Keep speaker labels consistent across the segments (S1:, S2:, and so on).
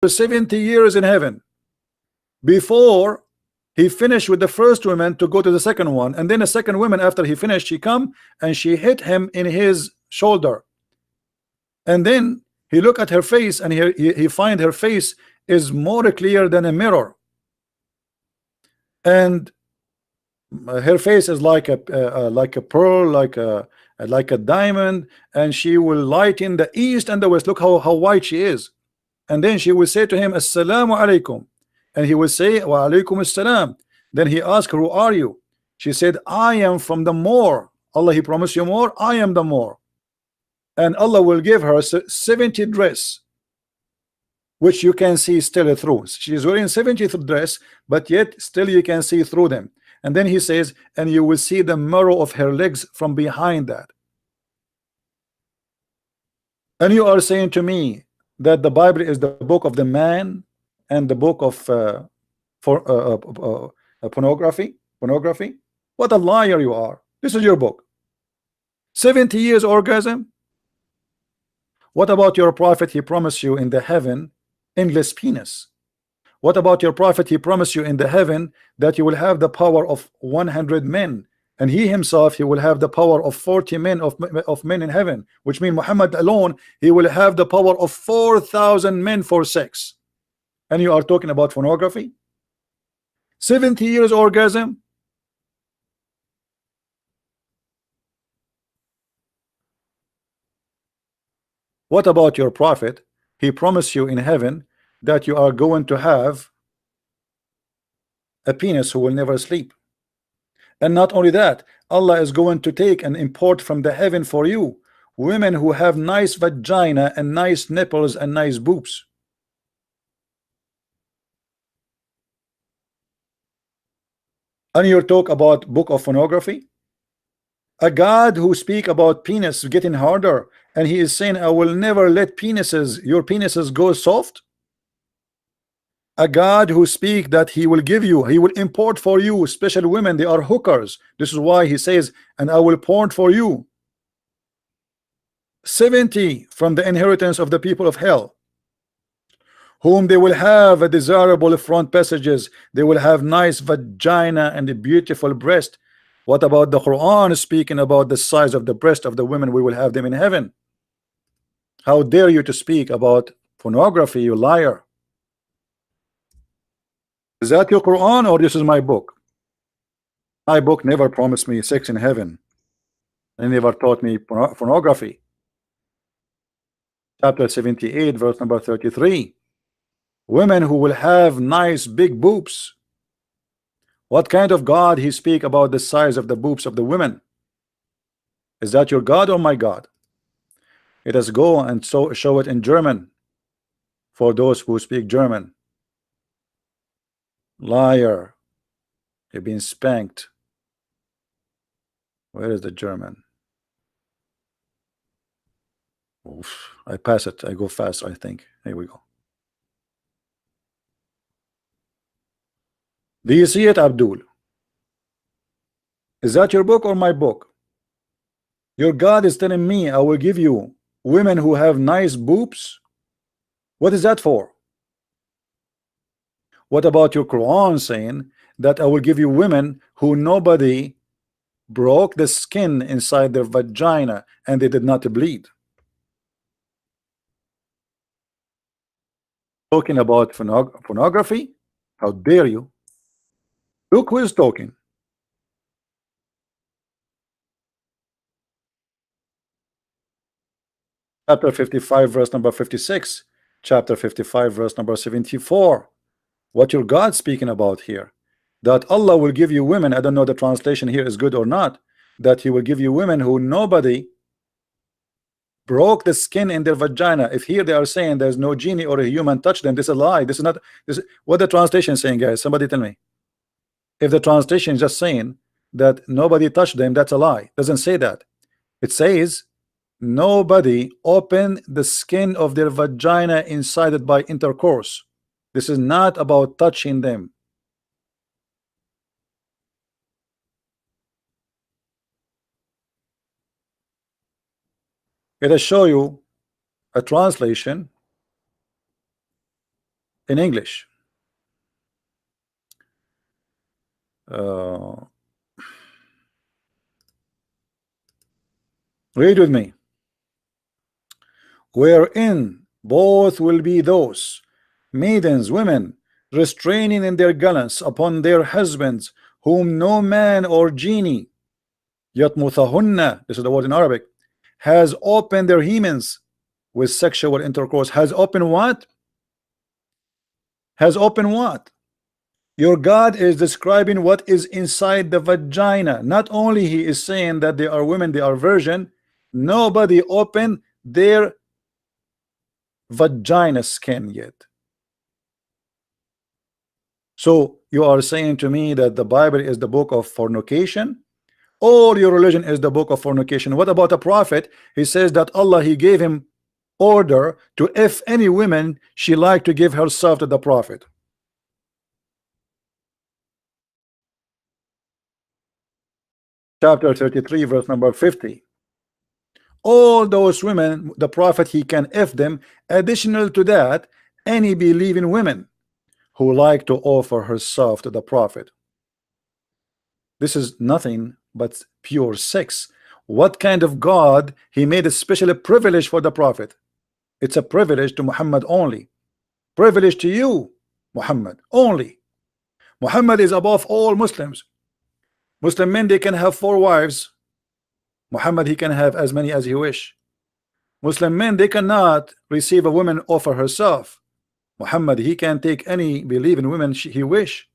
S1: 70 years in heaven before he finished with the first woman to go to the second one, and then the second woman, after he finished, she come and she hit him in his shoulder, and then he look at her face, and he find her face is more clear than a mirror, and her face is like a pearl, like a diamond, and she will light in the east and the west. Look how white she is. And then she will say to him, Assalamu alaikum, and he will say, Wa alaikum assalam. Then he asked her, who are you? She said, I am from the more. Allah, he promised you more, I am the more. And Allah will give her 70 dress, which you can see still through. She is wearing 70th dress, but yet still you can see through them. And then he says, and you will see the marrow of her legs from behind that. And you are saying to me that the Bible is the book of the man and the book of pornography? What a liar you are. This is your book. 70 years orgasm. What about your prophet? He promised you in the heaven endless penis. What about your prophet? He promised you in the heaven that you will have the power of 100 men, and he himself, he will have the power of 40 men of men in heaven, which means Muhammad alone, he will have the power of 4,000 men for sex. And you are talking about pornography? 70 years orgasm. What about your prophet? He promised you in heaven that you are going to have a penis who will never sleep. And not only that, Allah is going to take and import from the heaven for you women who have nice vagina and nice nipples and nice boobs. And you talk about book of pornography? A God who speak about penis getting harder, and he is saying, I will never let your penises go soft. A God who speak that he will give you, he will import for you special women, they are hookers. This is why he says, and I will porn for you 70 from the inheritance of the people of hell, whom they will have a desirable front passages, they will have nice vagina and a beautiful breast. What about the Quran speaking about the size of the breast of the women? We will have them in heaven. How dare you to speak about pornography, you liar? Is that your Quran or this is my book? My book never promised me sex in heaven. It never taught me pornography. Chapter 78, verse number 33. Women who will have nice big boobs. What kind of God he speak about the size of the boobs of the women? Is that your God or my God? Let us go and show it in German for those who speak German. Liar. You've been spanked. Where is the German? Oof, I pass it. I go fast, I think. Here we go. Do you see it, Abdul? Is that your book or my book? Your God is telling me I will give you women who have nice boobs. What is that for? What about your Quran saying that I will give you women who nobody broke the skin inside their vagina and they did not bleed? Talking about pornography? How dare you? Look who is talking. Chapter 55 verse number 56, chapter 55 verse number 74. What your God speaking about here? That Allah will give you women, I don't know the translation here is good or not, that he will give you women who nobody broke the skin in their vagina. If here they are saying there's no genie or a human touch them, this is a lie. This is not this. What the translation is saying, guys? Somebody tell me. If the translation is just saying that nobody touched them, that's a lie. It doesn't say that. It says nobody opened the skin of their vagina inside it by intercourse. This is not about touching them. Let us show you a translation in English. Uh, Read with me. Wherein both will be those maidens, women, restraining in their gallants upon their husbands, whom no man or genie, yatmuthahunna, this is the word in Arabic, has opened their hymens with sexual intercourse. Has opened what? Has opened what? Your God is describing what is inside the vagina. Not only he is saying that they are women, they are virgin. Nobody opened their vagina skin yet. So you are saying to me that the Bible is the book of fornication? All your religion is the book of fornication. What about a prophet? He says that Allah, he gave him order to, if any woman she like to give herself to the prophet. Chapter 33 verse number 50. All those women, the prophet, he can if them. Additional to that, any believing women who like to offer herself to the prophet. This is nothing but pure sex. What kind of God he made a special privilege for the prophet? It's a privilege to Muhammad only. Privilege to you, Muhammad only. Muhammad is above all Muslims. Muslim men, they can have 4 wives. Muhammad, he can have as many as he wish. Muslim men, they cannot receive a woman offer herself. Muhammad, he can take any believing women he wish.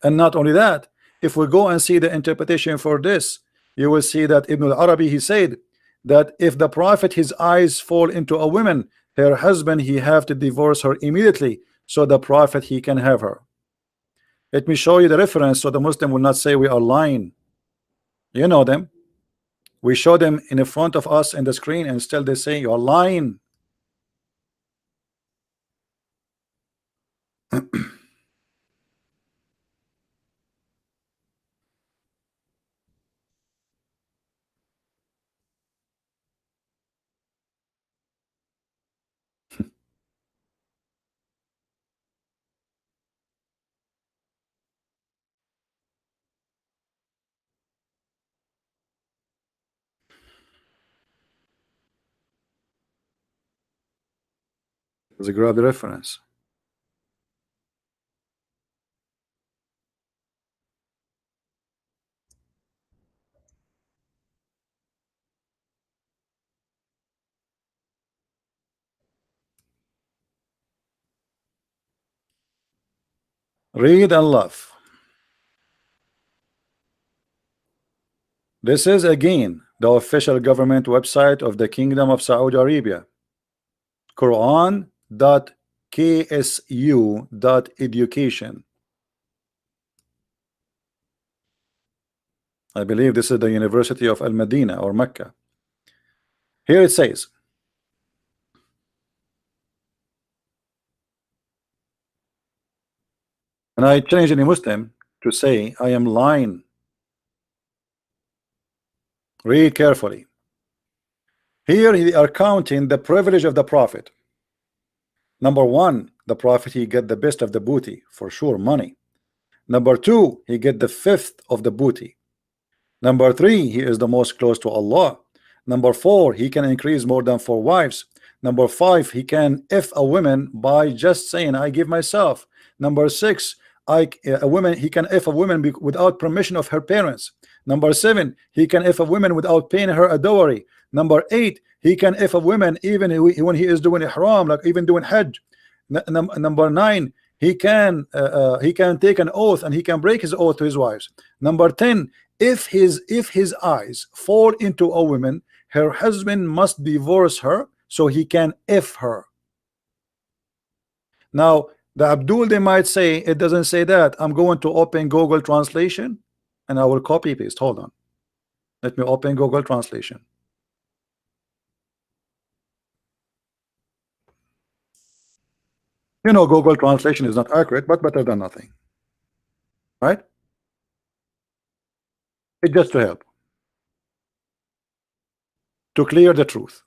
S1: And not only that, if we go and see the interpretation for this, you will see that Ibn al-Arabi, he said that if the prophet, his eyes fall into a woman, her husband, he have to divorce her immediately, so the prophet, he can have her. Let me show you the reference so the Muslim will not say we are lying. You know them. We show them in front of us in the screen, and still they say you are lying. Let's grab the reference. Read and laugh. This is again the official government website of the Kingdom of Saudi Arabia. Quran.ksu.education. I believe this is the University of Al Medina or Mecca. Here it says, and I challenge any Muslim to say I am lying. Read carefully. Here they are counting the privilege of the prophet. Number 1, the prophet, he get the best of the booty, for sure, money. Number 2, he get the fifth of the booty. Number 3, he is the most close to Allah. Number 4, he can increase more than 4 wives. Number 5, he can if a woman by just saying I give myself. Number 6, he can if a woman without permission of her parents. Number 7, he can if a woman without paying her a dowry. Number 8, he can if a woman even when he is doing ihram, like even doing hajj. Number 9, he can take an oath and he can break his oath to his wives. Number 10, if his eyes fall into a woman, her husband must divorce her so he can if her. Now the Abdul, they might say it doesn't say that. I'm going to open Google translation and I will copy paste. Hold on, let me open Google translation. You know, Google translation is not accurate, but better than nothing, right? It's just to help, to clear the truth.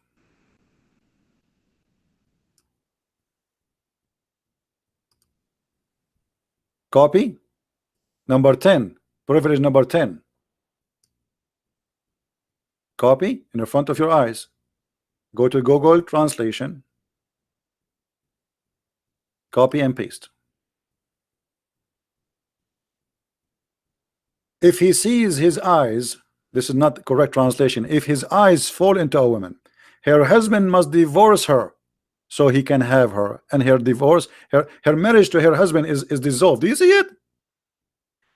S1: Copy. Number 10, privilege number 10. Copy in the front of your eyes. Go to Google translation. Copy and paste. If he sees his eyes, this is not the correct translation. If his eyes fall into a woman, her husband must divorce her so he can have her, and her divorce, her marriage to her husband is dissolved. Do you see it?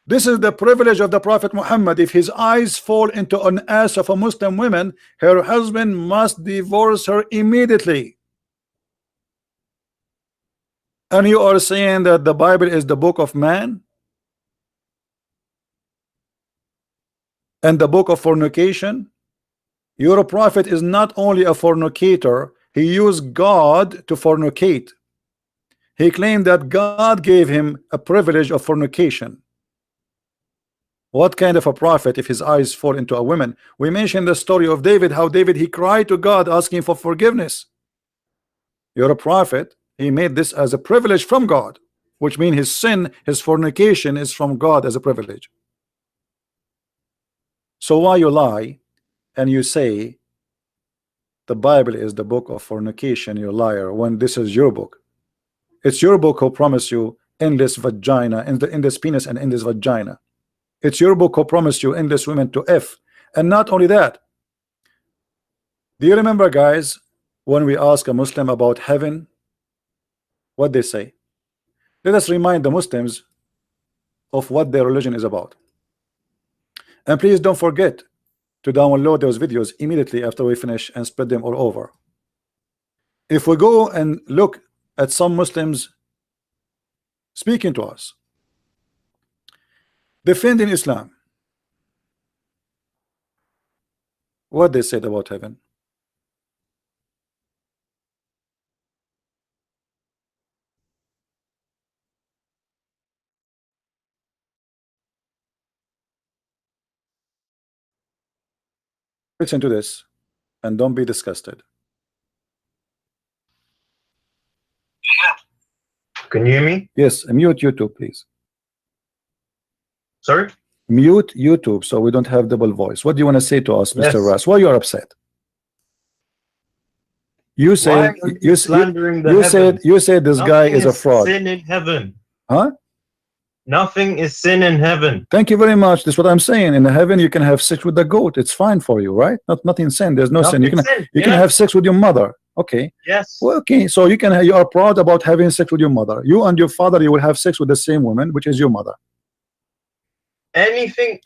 S1: This is the privilege of the Prophet Muhammad. If his eyes fall into an ass of a Muslim woman, her husband must divorce her immediately. And you are saying that the Bible is the book of man and the book of fornication? Your prophet is not only a fornicator, he used God to fornicate. He claimed that God gave him a privilege of fornication. What kind of a prophet if his eyes fall into a woman? We mentioned the story of David, how David, he cried to God asking for forgiveness. You're a prophet, he made this as a privilege from God, which means his sin, his fornication is from God as a privilege. So why you lie and you say the Bible is the book of fornication, you liar, when this is your book? It's your book who promised you endless vagina, endless penis and endless vagina. It's your book who promised you endless women to F. And not only that, do you remember, guys, when we ask a Muslim about heaven, what they say? Let us remind the Muslims of what their religion is about. And please don't forget to download those videos immediately after we finish and spread them all over. If we go and look at some Muslims speaking to us, defending Islam, what they said about heaven. Listen to this and don't be disgusted.
S2: Can you hear me?
S1: Yes, mute YouTube, please.
S2: Sorry?
S1: Mute YouTube so we don't have double voice. What do you want to say to us,
S2: Yes.
S1: Mr. Ras? Why you are upset? You said
S2: Why are you slandering the
S1: you said this
S2: Nothing
S1: guy is a fraud.
S2: Sin in heaven.
S1: Huh?
S2: Nothing is sin in heaven.
S1: Thank you very much. That's what I'm saying. In heaven you can have sex with the goat. It's fine for you, right? Nothing sin. There's no sin. You can have sex with your mother. Okay.
S2: Yes.
S1: Well, okay. So you are proud about having sex with your mother. You and your father, you will have sex with the same woman, which is your mother.
S2: Anything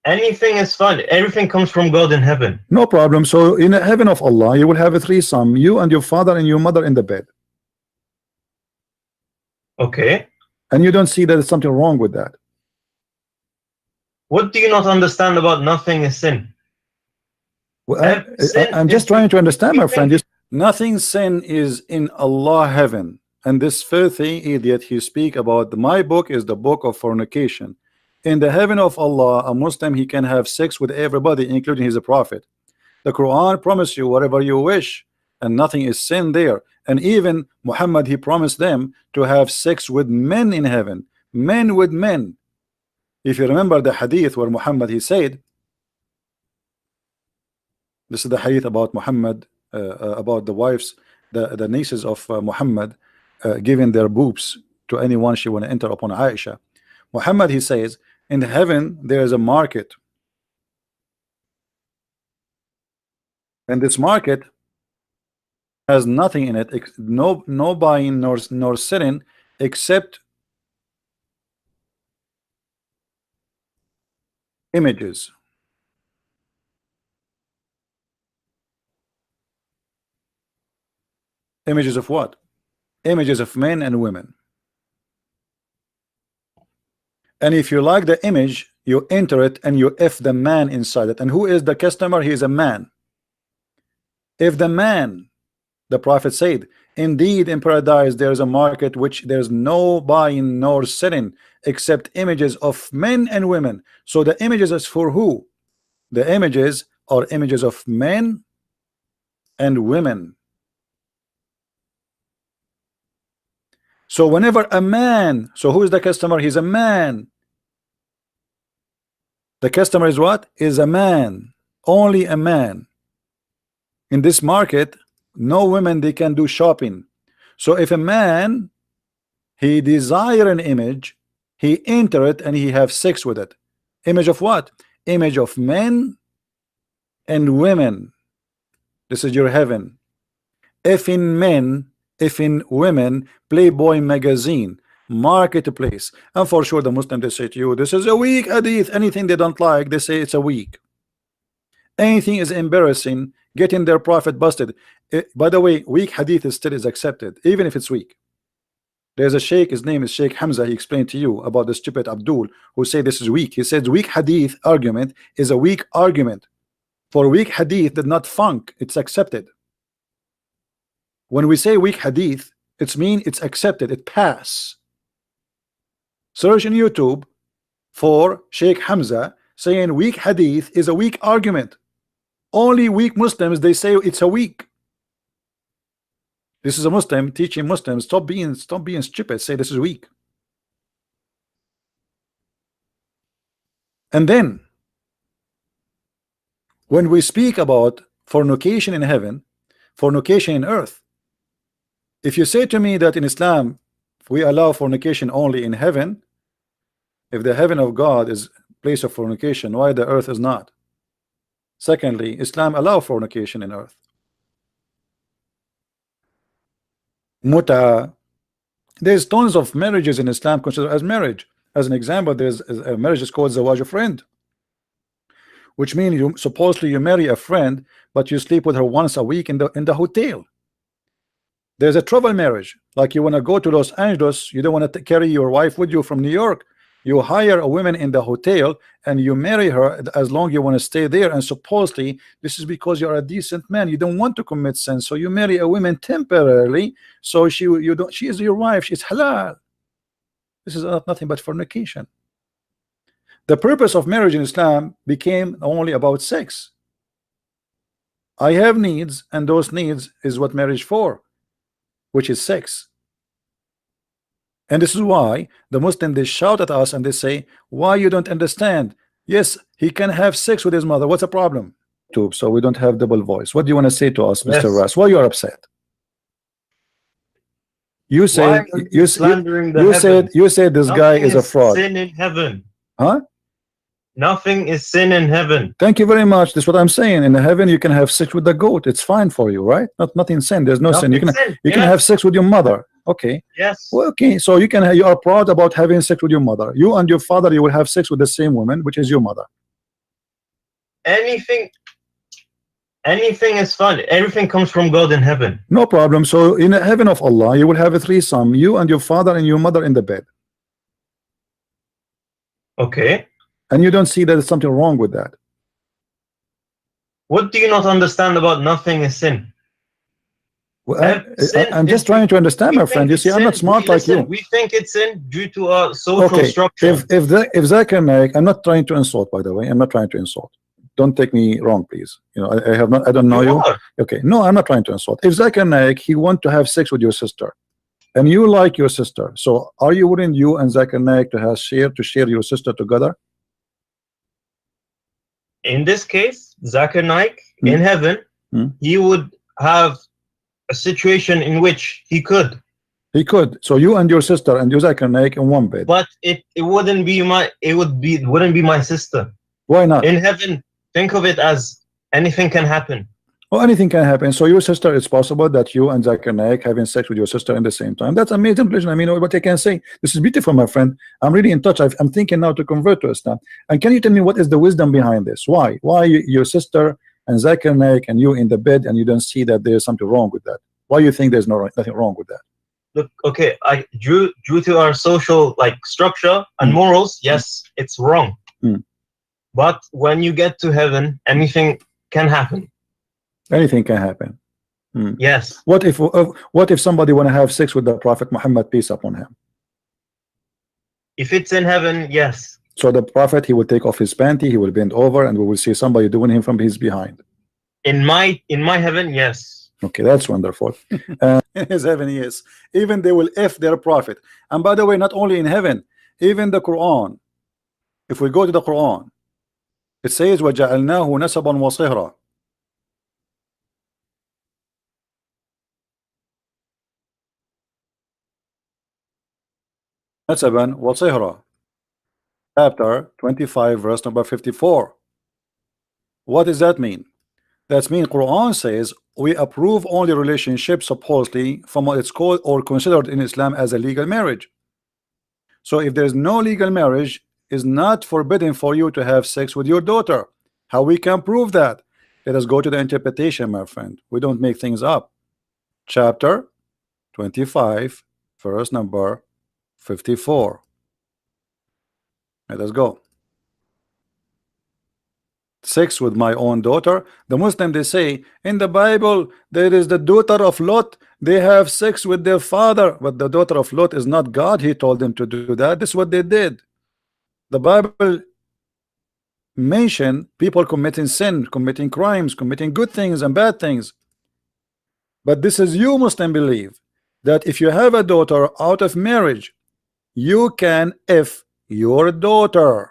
S2: is fun. Everything comes from God in heaven.
S1: No problem. So in the heaven of Allah, you will have a threesome, you and your father and your mother in the bed.
S2: Okay.
S1: And you don't see that there's something wrong with that.
S2: What do you not understand about nothing is sin?
S1: Well, I'm just trying to understand, my friend. Nothing sin is in Allah heaven. And this filthy idiot, he speak about my book is the book of fornication. In the heaven of Allah, a Muslim, he can have sex with everybody, including his prophet. The Quran promised you whatever you wish, and nothing is sin there. And even Muhammad, he promised them to have sex with men in heaven, men with men. If you remember the hadith where Muhammad, he said, this is the hadith about Muhammad, about the wives, the nieces of Muhammad, giving their boobs to anyone she want to enter upon Aisha. Muhammad, he says, in heaven there is a market, and this market has nothing in it, no buying nor selling, except images. Images of what? Images of men and women. And if you like the image, you enter it and you F the man inside it. And who is the customer? He is a man. If the man, the prophet said, indeed in paradise there is a market which there's no buying nor selling except images of men and women. So the images is for who? The images are images of men and women. So whenever a man, so who is the customer? He's a man. The customer is what? Is a man. Only a man. In this market, no women, they can do shopping. So if a man, he desire an image, he enter it and he have sex with it. Image of what? Image of men and women. This is your heaven. If in men, if in women, Playboy magazine, marketplace. And for sure the Muslim, they say to you, this is a weak hadith. Anything they don't like, they say it's a weak. Anything is embarrassing, getting their prophet busted. By the way, weak hadith is still is accepted, even if it's weak. There's a sheikh, his name is Sheikh Hamza. He explained to you about the stupid Abdul who say this is weak. He said weak hadith argument is a weak argument. For weak hadith did not funk, it's accepted. When we say weak hadith, it's mean it's accepted, it pass. Search in YouTube for Sheikh Hamza saying weak hadith is a weak argument. Only weak Muslims, they say it's a weak. This is a Muslim teaching Muslims, stop being stupid, say this is weak. And then when we speak about fornication in heaven, fornication in earth, if you say to me that in Islam we allow fornication only in heaven, if the heaven of God is place of fornication, why the earth is not? Secondly, Islam allow fornication in earth. Muta, there's tons of marriages in Islam considered as marriage. As an example, there's a marriage is called zawaj, a friend, which means you supposedly you marry a friend, but you sleep with her once a week in the hotel. There's a travel marriage, like you want to go to Los Angeles, you don't want to carry your wife with you from New York. You hire a woman in the hotel and you marry her as long you want to stay there, and supposedly this is because you're a decent man, you don't want to commit sin, so you marry a woman temporarily, so she is your wife, she's halal. This is nothing but fornication. The purpose of marriage in Islam became only about sex. I have needs, and those needs is what marriage for, which is sex. And this is why the Muslim, they shout at us and they say, why you don't understand? Yes, he can have sex with his mother, what's the problem? So we don't have double voice. What do you want to say to us, Mr. Ras? Why you are upset? You said you said this guy is a fraud.
S2: Sin in heaven.
S1: Huh?
S2: Nothing is sin in heaven.
S1: Thank you very much. That's what I'm saying. In heaven you can have sex with the goat. It's fine for you, right? Nothing sin. There's no sin. You can have sex with your mother. Okay.
S2: Yes.
S1: Well, okay. So you are proud about having sex with your mother. You and your father, you will have sex with the same woman, which is your mother.
S2: Anything is fun. Everything comes from God in heaven.
S1: No problem. So in the heaven of Allah, you will have a threesome, you and your father and your mother in the bed.
S2: Okay.
S1: And you don't see that there's something wrong with that.
S2: What do you not understand about nothing is sin?
S1: Well, I'm just trying to understand, my friend. You see, I'm not smart like you.
S2: We think it's sin due to our social structure.
S1: If Zakir Naik, I'm not trying to insult, by the way. I'm not trying to insult. Don't take me wrong, please. You know, I don't know you. Okay, no, I'm not trying to insult. If Zakir Naik, he want to have sex with your sister, and you like your sister, so are you willing, you and Zakir Naik, to share your sister together?
S2: In this case, Zakir Naik in heaven, he would have a situation in which he could.
S1: He could. So you and your sister and you Zakir Naik in one bed.
S2: But it wouldn't be my sister.
S1: Why not?
S2: In heaven, think of it as anything can happen.
S1: Oh, anything can happen. So your sister, it's possible that you and Zakir Naik having sex with your sister in the same time. That's amazing. I mean, what I can say. This is beautiful, my friend. I'm really in touch. I'm thinking now to convert to Islam. And can you tell me what is the wisdom behind this? Why? Why your sister and Zakir Naik and you in the bed and you don't see that there's something wrong with that? Why you think there's nothing wrong with that?
S2: Look, okay, due to our social structure and morals, yes, it's wrong. But when you get to heaven, anything can happen.
S1: Anything can happen.
S2: Yes.
S1: What if somebody want to have sex with the Prophet Muhammad, peace upon him?
S2: If it's in heaven, yes.
S1: So the Prophet, he will take off his panty, he will bend over, and we will see somebody doing him from his behind.
S2: In my heaven, yes.
S1: Okay, that's wonderful. In his heaven, yes. Even they will F their prophet. And by the way, not only in heaven, even the Quran. If we go to the Quran, it says وَجَعَلْنَاهُ نَسَبًا وَصِهْرًا. نَسَبًا وَصِهْرًا. Chapter 25, verse number 54. What does that mean? That means Quran says we approve only relationships supposedly from what it's called or considered in Islam as a legal marriage. So if there's no legal marriage, is not forbidden for you to have sex with your daughter. How we can prove that? Let us go to the interpretation, my friend. We don't make things up. Chapter 25, verse number 54. Let us go. Sex with my own daughter. The Muslim, they say in the Bible there is the daughter of Lot, they have sex with their father, but the daughter of Lot is not God. He told them to do that. This is what they did. The Bible mention people committing sin, committing crimes, committing good things and bad things. But this is you Muslim believe that if you have a daughter out of marriage, you can F your daughter.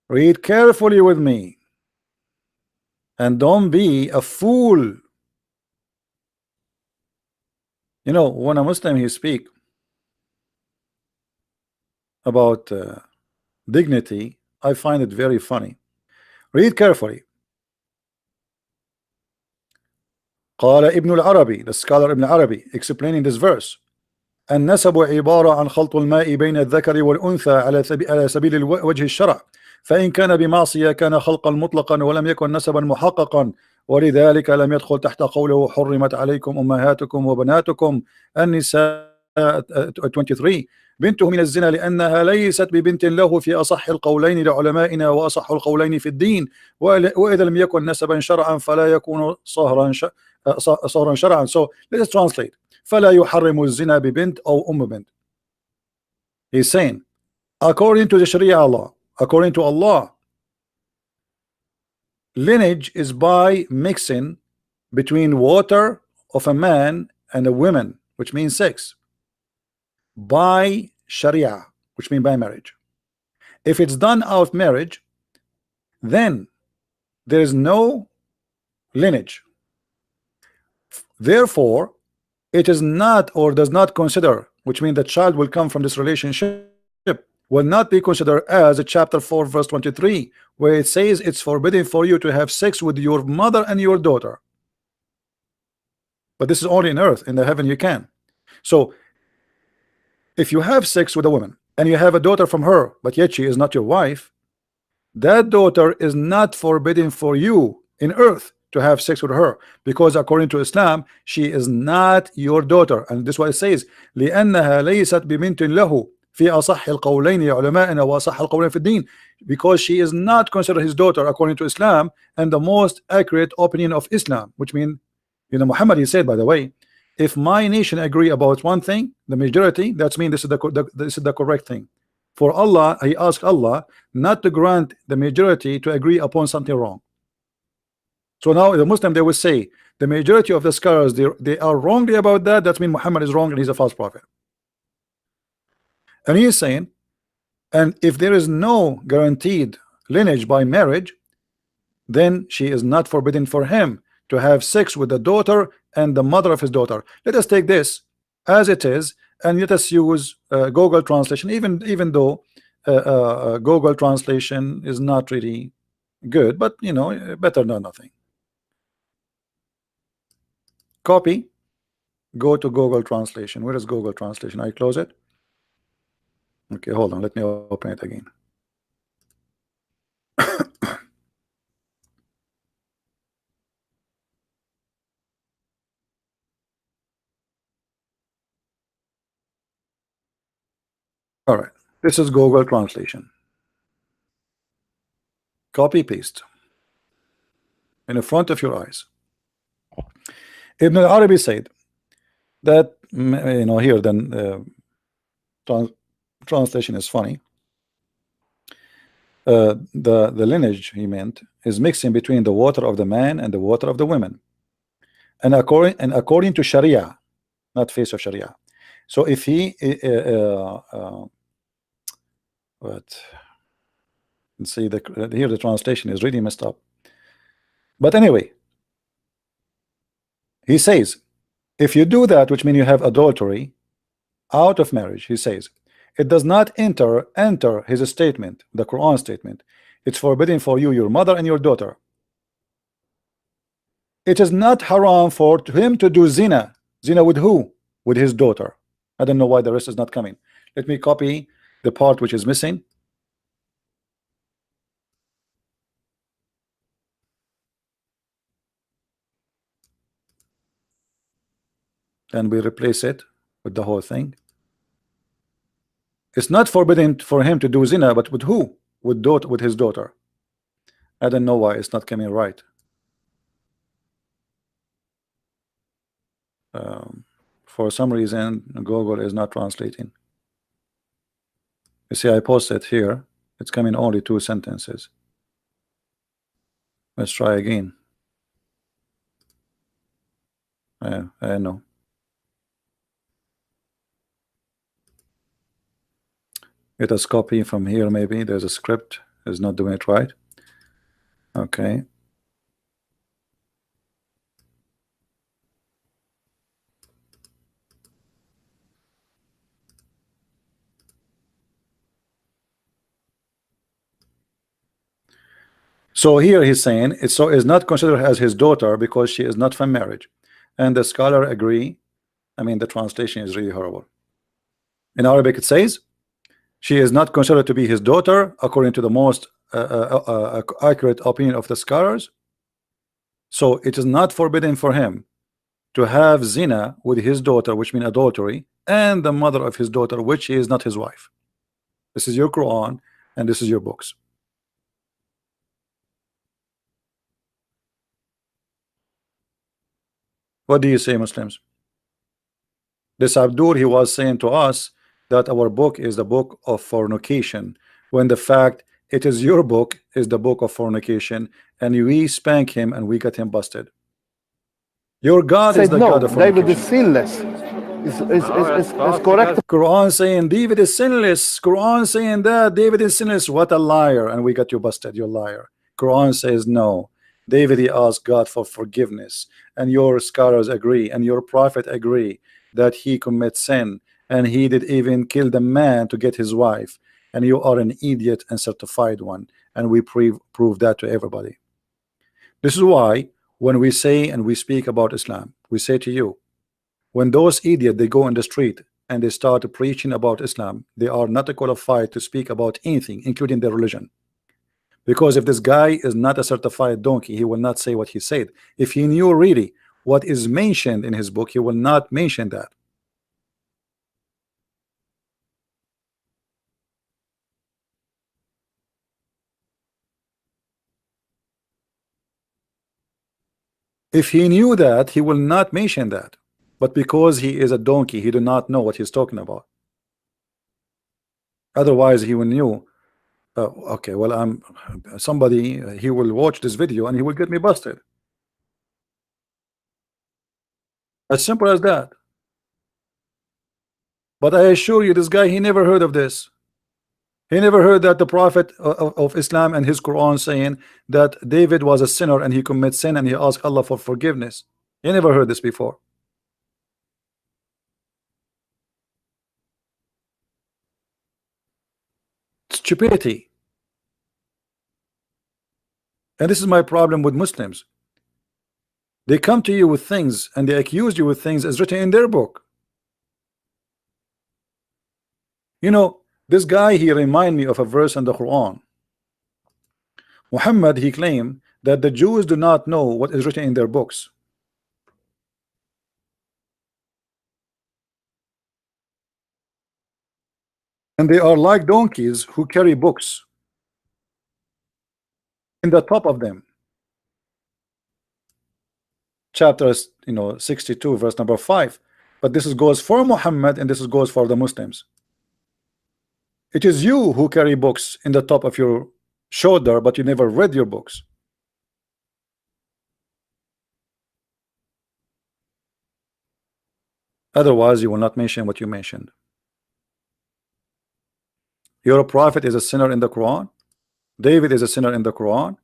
S1: Read carefully with me and don't be a fool. You know, when a Muslim he speak about dignity, I find it very funny. Read carefully. قال ابن العربي, the scholar Ibn Arabi, explaining this verse: النسب عبارة عن خلط الماء بين الذكر والأنثى على سبيل وجه الشرع، فإن كان بمعصية كان خلقا مطلقا ولم يكن نسبا محققا، ولذلك لم يدخل تحت قوله حرمت عليكم أمهاتكم وبناتكم النساء 23 بنته من الزنا لأنها ليست ببنت له في أصح القولين لعلمائنا وأصح القولين في الدين، وإذا لم يكن نسبا شرعا فلا يكون صهرا شرعا. So let's translate. فلا يحرم الزنا ببنت أو بنت. He's saying according to the Sharia law, according to Allah, lineage is by mixing between water of a man and a woman, which means sex, by Sharia, which means by marriage. If it's done out of marriage, then there is no lineage. Therefore, it is not or does not consider, which means the child will come from this relationship, will not be considered as a chapter 4 verse 23, where it says it's forbidden for you to have sex with your mother and your daughter. But this is only in earth. In the heaven you can. So if you have sex with a woman and you have a daughter from her, but yet she is not your wife, that daughter is not forbidden for you in earth to have sex with her, because according to Islam she is not your daughter. And this is what it says: لأنها ليست ببنت له في أصح القولين علماءنا وأصح القولين في الدين, because she is not considered his daughter according to Islam and the most accurate opinion of Islam, which means, you know, Muhammad, he said, by the way, if my nation agree about one thing, the majority, that's mean this is the correct thing. For Allah, he asked Allah not to grant the majority to agree upon something wrong. So now the Muslim, they will say the majority of the scholars, they are wrongly about that. That means Muhammad is wrong and he's a false prophet. And he is saying, and if there is no guaranteed lineage by marriage, then she is not forbidden for him to have sex with the daughter and the mother of his daughter. Let us take this as it is, and let us use Google translation, even though Google translation is not really good, but you know, better than nothing. Copy, go to Google translation. Where is Google translation? I close it. Okay, hold on, let me open it again. All right, this is Google translation. Copy paste in the front of your eyes. Ibn al-Arabi said that, you know, here then translation is funny. The lineage he meant is mixing between the water of the man and the water of the women. and according to Sharia, not face of Sharia. So if he what, let's see, here the translation is really messed up. But anyway, he says, if you do that, which means you have adultery out of marriage, he says, it does not enter his statement, the Quran statement. It's forbidden for you, your mother, and your daughter. It is not haram for him to do zina. Zina with who? With his daughter. I don't know why the rest is not coming. Let me copy the part which is missing. And we replace it with the whole thing. It's not forbidden for him to do zina, but with who? With his daughter. I don't know why it's not coming right. For some reason Google is not translating. You see, I posted here, it's coming only 2 sentences. Let's try again. I know. Let us copy from here. Maybe there's a script is not doing it right. Okay. So here he's saying it's so is not considered as his daughter because she is not from marriage, and the scholar agree. I mean, the translation is really horrible. In Arabic it says she is not considered to be his daughter according to the most accurate opinion of the scholars. So it is not forbidden for him to have zina with his daughter, which means adultery, and the mother of his daughter, which is not his wife. This is your Quran and this is your books. What do you say, Muslims? This Abdul, he was saying to us that our book is the book of fornication, when the fact it is your book is the book of fornication, and we spank him and we got him busted. Your God is the
S3: no,
S1: God of fornication.
S3: David is sinless. Is correct.
S1: Quran saying David is sinless. Quran saying that David is sinless. What a liar! And we got you busted. You're a liar. Quran says no. David, he asked God for forgiveness, and your scholars agree, and your prophet agree that he commits sin, and he did even kill the man to get his wife. And you are an idiot and certified one, and we prove that to everybody. This is why when we say and we speak about Islam, we say to you, when those idiots they go in the street and they start preaching about Islam, they are not qualified to speak about anything, including their religion. Because if this guy is not a certified donkey, he will not say what he said. If he knew really what is mentioned in his book, he will not mention that. If he knew that, he will not mention that. But because he is a donkey, he do not know what he's talking about. Otherwise, he will knew. Okay, well, I'm somebody. He will watch this video and he will get me busted. As simple as that. But I assure you, this guy, he never heard of this. He never heard that the Prophet of Islam and his Quran saying that David was a sinner and he commits sin and he asked Allah for forgiveness. He never heard this before. Stupidity. And this is my problem with Muslims. They come to you with things and they accuse you with things as written in their book. You know, this guy, he remind me of a verse in the Quran. Muhammad, he claimed that the Jews do not know what is written in their books. And they are like donkeys who carry books in the top of them. Chapter 62 verse number 5. But this goes for Muhammad and this goes for the Muslims. It is you who carry books in the top of your shoulder, but you never read your books. Otherwise, you will not mention what you mentioned. Your prophet is a sinner in the Quran. David is a sinner in the Quran.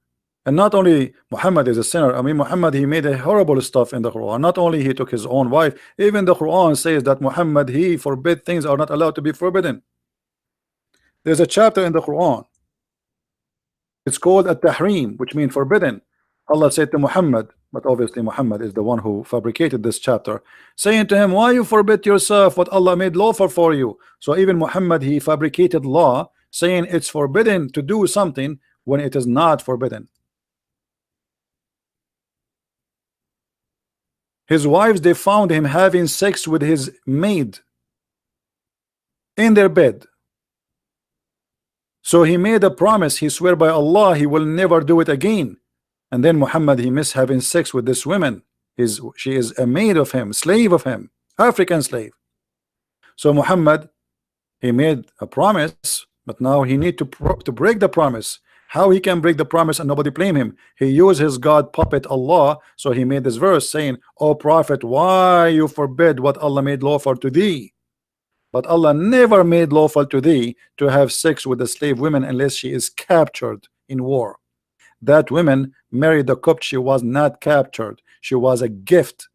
S1: And not only Muhammad is a sinner, I mean Muhammad, he made a horrible stuff in the Quran. Not only he took his own wife, even the Quran says that Muhammad, he forbid things are not allowed to be forbidden. There's a chapter in the Quran. It's called At-Tahrim, which means forbidden. Allah said to Muhammad, but obviously Muhammad is the one who fabricated this chapter, saying to him, why you forbid yourself what Allah made lawful for you? So even Muhammad, he fabricated law saying it's forbidden to do something when it is not forbidden. His wives, they found him having sex with his maid in their bed. So he made a promise, he swear by Allah he will never do it again. And then Muhammad, he missed having sex with this woman. She is a maid of him, slave of him, African slave. So Muhammad, he made a promise, but now he need to break the promise. How he can break the promise and nobody blame him? He used his God puppet Allah. So he made this verse saying, "O Prophet, why you forbid what Allah made lawful to thee?" But Allah never made lawful to thee to have sex with a slave woman unless she is captured in war. That woman married the Copt. She was not captured. She was a gift.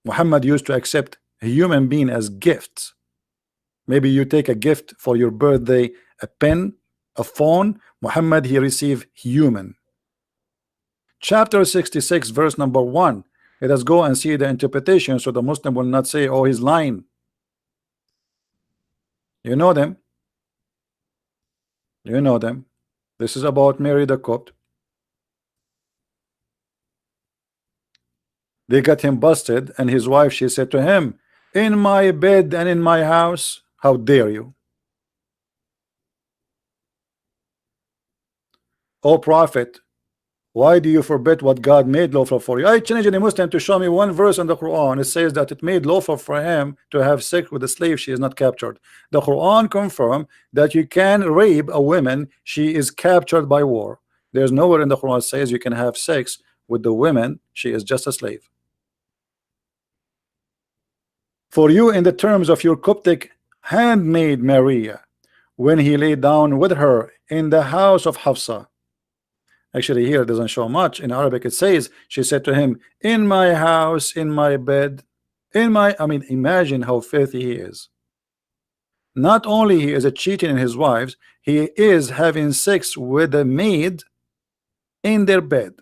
S1: Muhammad used to accept a human being as gifts. Maybe you take a gift for your birthday, a pen, a phone. Muhammad, he received human. Chapter 66 verse number 1. Let us go and see the interpretation so the Muslim will not say, oh, he's lying. You know them. You know them. This is about Mary the Copt. They got him busted, and his wife, she said to him, in my bed and in my house, how dare you? O Prophet, why do you forbid what God made lawful for you? I challenge any Muslim to show me one verse in the Quran. It says that it made lawful for him to have sex with a slave she is not captured. The Quran confirms that you can rape a woman she is captured by war. There's nowhere in the Quran says you can have sex with the woman she is just a slave. For you, in the terms of your Coptic handmaid Maria, when he lay down with her in the house of Hafsa. Actually, here it doesn't show much. In Arabic, it says she said to him, in my house, in my bed, in my, I mean, imagine how filthy he is. Not only he is a cheating in his wives, he is having sex with a maid in their bed.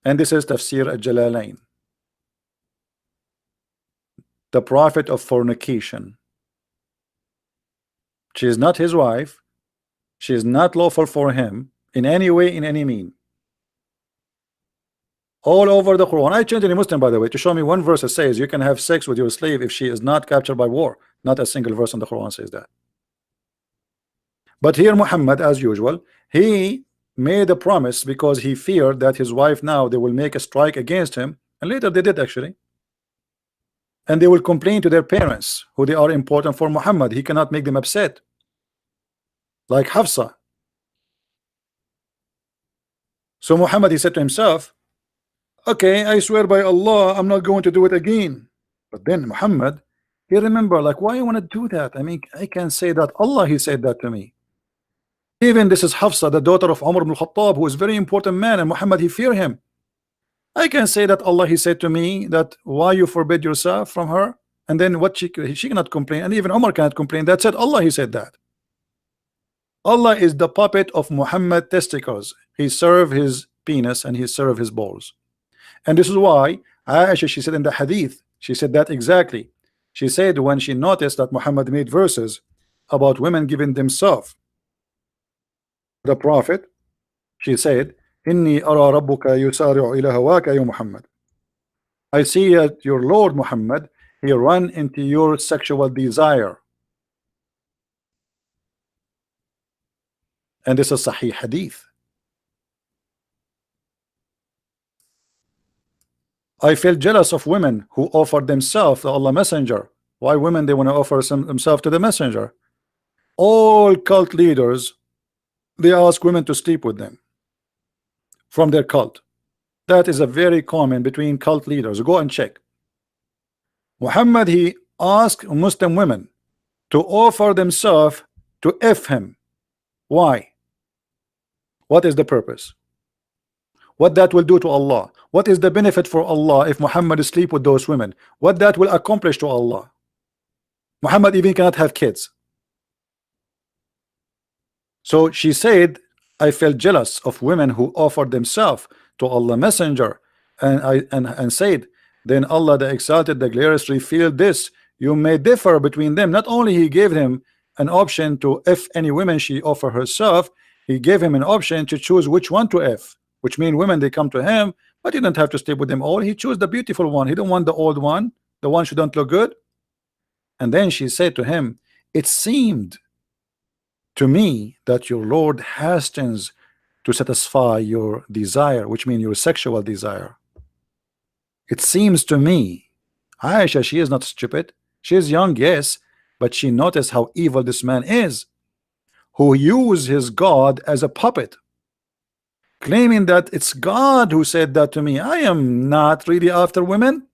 S1: And this is Tafsir al-Jalalain, the prophet of fornication. She is not his wife. She is not lawful for him in any way, in any mean. All over the Quran. I changed any Muslim, by the way, to show me one verse that says you can have sex with your slave if she is not captured by war. Not a single verse in the Quran says that. But here Muhammad, as usual, he made a promise because he feared that his wife, now they will make a strike against him, and later they did actually, and they will complain to their parents who they are important for Muhammad. He cannot make them upset like Hafsa. So Muhammad, he said to himself, okay, I swear by Allah I'm not going to do it again. But then Muhammad, he remember, like, why you want to do that? I mean, I can say that Allah, he said that to me. Even this is Hafsa, the daughter of Umar ibn Khattab, who is a very important man, and Muhammad, he fear him. I can say that Allah, he said to me that why you forbid yourself from her, and then what she cannot complain, and even Umar cannot complain. That said, Allah, he said that. Allah is the puppet of Muhammad testicles. He served his penis and he served his balls. And this is why Aisha, she said in the hadith, she said that exactly. She said when she noticed that Muhammad made verses about women giving themselves the Prophet, she said, Inni ara rabbuka yusari'u ila hawaka ya Muhammad. I see that your Lord Muhammad, he run into your sexual desire. And this is Sahih Hadith. I feel jealous of women who offer themselves to Allah Messenger. Why women, they want to offer themselves to the Messenger? All cult leaders, they ask women to sleep with them from their cult. That is a very common between cult leaders. Go and check. Muhammad, he asked Muslim women to offer themselves to F him. Why? What is the purpose? What that will do to Allah? What is the benefit for Allah if Muhammad sleep with those women? What that will accomplish to Allah? Muhammad even cannot have kids. So she said, I felt jealous of women who offered themselves to Allah Messenger, and said, then Allah the Exalted, the Glorious, revealed this: you may differ between them. Not only he gave him an option to F any women she offer herself, he gave him an option to choose which one to F, which means women, they come to him, but he don't have to stay with them all. He chose the beautiful one. He don't want the old one, the one who don't look good. And then she said to him, it seemed to me that your Lord hastens to satisfy your desire, which means your sexual desire. It seems to me. Aisha, she is not stupid. She is young, yes, but she noticed how evil this man is, who used his God as a puppet, claiming that it's God who said that to me. I am not really after women.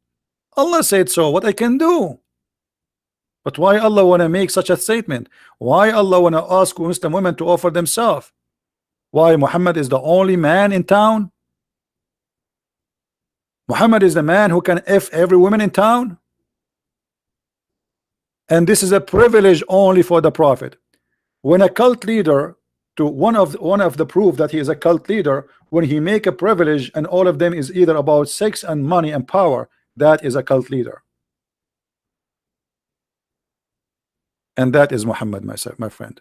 S1: Allah said so. What I can do? But why Allah want to make such a statement? Why Allah want to ask Muslim women to offer themselves? Why Muhammad is the only man in town? Muhammad is the man who can F every woman in town? And this is a privilege only for the Prophet. When a cult leader, to one of the proof that he is a cult leader, when he make a privilege and all of them is either about sex and money and power, that is a cult leader. And that is Muhammad, my friend.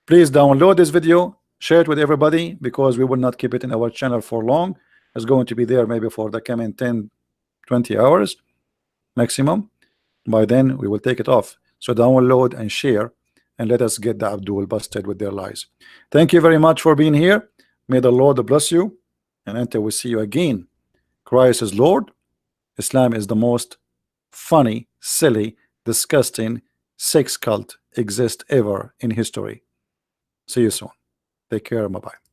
S1: Please download this video, share it with everybody, because we will not keep it in our channel for long. It's going to be there maybe for the coming 10-20 hours maximum. By then we will take it off. So download and share, and let us get the Abdul busted with their lies. Thank you very much for being here. May the Lord bless you, and until we see you again, Christ is Lord. Islam is the most funny, silly, disgusting sex cult exist ever in history. See you soon. Take care. Bye-bye.